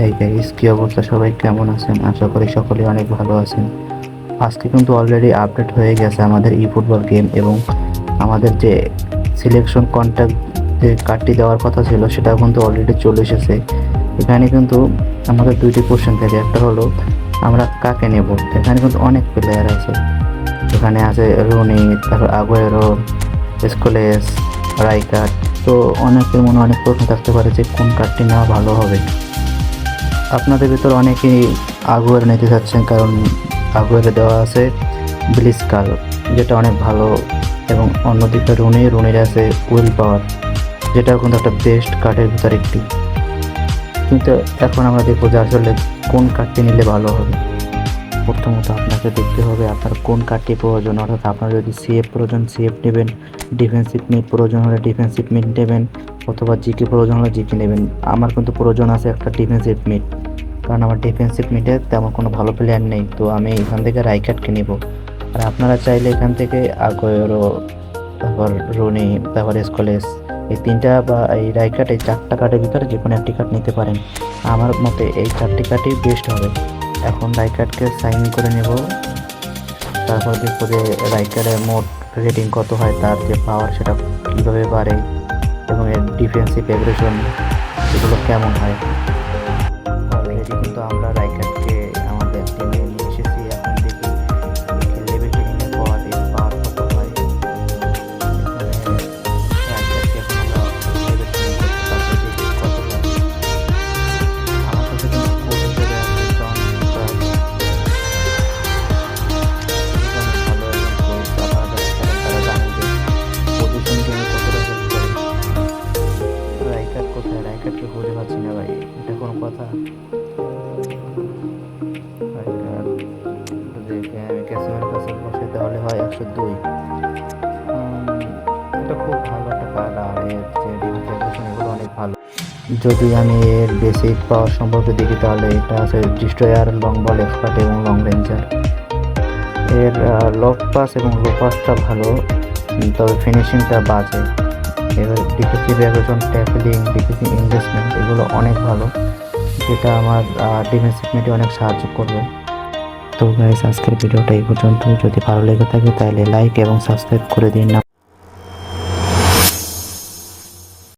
Hey guys, কি অবস্থা? সবাই কেমন আছেন? আশা করি সকলে অনেক ভালো আছেন। আজকে কিন্তু অলরেডি আপডেট হয়ে গেছে আমাদের ই ফুটবল গেম, এবং আমাদের যে সিলেকশন কন্ট্যাক্ট যে কার্ডটি দেওয়ার কথা ছিল সেটাও কিন্তু অলরেডি চলে এসেছে। এখানে কিন্তু আমাদের দুইটি কোশ্চেন থাকে, একটা হলো আমরা কাকে নেব। এখানে কিন্তু অনেক প্লেয়ার আছে, এখানে আছে রুনি, তারপর আগুয়েরো, স্কোলেস, রাইকার্ড। তো অনেকের মনে অনেক প্রশ্ন থাকতে পারে যে কোন কার্ডটি নেওয়া ভালো হবে। আপনাদের ভিতর অনেকেই আগুয়েরো নিতে চাচ্ছেন, কারণ আগুয়েরো দেওয়া আছে ব্লিস কাল, যেটা অনেক ভালো, এবং অন্যদিকে রুনির আছে উইল পাওয়ার, যেটাও কিন্তু একটা বেস্ট কার্ডের ভিতর একটি। কিন্তু এখন আমরা দেখবো যে আসলে কোন কার্ডটি নিলে ভালো হবে। প্রথমত আপনাকে দেখতে হবে আপনার কোন কার্ডটি প্রয়োজন, অর্থাৎ আপনার যদি সিএফ প্রয়োজন সিএফ নেবেন, ডিফেন্সিভ মিড প্রয়োজন হলে ডিফেন্সিভ মিড নেবেন, অথবা জিকে প্রয়োজন হলে জিকে নেবেন। আমার কিন্তু প্রয়োজন আছে একটা ডিফেন্সিভ মিড, কারণ আমার ডিফেন্সিভ মিডে তেমন কোনো ভালো প্লেয়ার নেই, তো আমি এখান থেকে রাইকার্ডকে নেব। আর আপনারা চাইলে এখান থেকে আগুয়েরো, তারপর রুনি, তারপর স্কলেস, এই তিনটা বা এই রাইকার্ড, এই চারটা কার্ডের ভিতরে যে কোনো একটি কার্ড নিতে পারেন। আমার মতে এই চারটি কার্ডই বেস্ট হবে। এখন রাইকার্ডকে সাইন করে নেব, তারপর দেখবো যে রাইকার্ডের মোট রেটিং কত হয়, তার যে পাওয়ার সেটা কীভাবে বাড়ে, এবং এর ডিফেন্সিভ অ্যাগ্রেশন এগুলো কেমন হয়। অলরেডি কিন্তু আমরা রাইকার্ডকে আমাদের টিমে নিয়ে এসেছি। এখন দেখি লেভেল ট্রেনিংয়ের পর এর পাওয়ার কত হয়। এখানে রাইকার্ডকে এখন আমরা লেভেল ট্রেনিং করতে পারবো, দেখি কত হয়। আমার কাছে কিন্তু কোচ হিসেবে আছে জন প্রাইস, অনেক ভালো একজন কোচ। আপনারা যারা খেলেন তারা জানেন যে পজিশন গেমে কতটা হেল্প করে। রাইকার্ড কোথায়? রাইকার্ডকে খুঁজে পাচ্ছি না ভাই, এটা কোনো কথা? রাইকার্ড দেখে আমি ক্যাসিমের কাছে বসে তাহলে হয় 102। এটা খুব ভালো একটা কার্ড, আর এর যে ডিফেন্স এগুলো অনেক ভালো। যদি আমি এর বেসিক পাওয়ার সম্পর্কে দেখি তাহলে এটা আছে ডিস্ট্রয়ার, লং বল এক্সপার্ট এবং লং রেঞ্জার। এর লং পাস এবং লো পাসটা ভালো, তবে ফিনিশিংটা বাজে। এবার defensive aggression, tackling, defensive investment এগুলো অনেক ভালো, যেটা আমার ডিফেন্সিভ মিডে অনেক সাহায্য করবে। তো গাইস, আজকের ভিডিওটা এই পর্যন্ত। যদি ভালো লেগে থাকে তাহলে লাইক এবং সাবস্ক্রাইব করে দিন।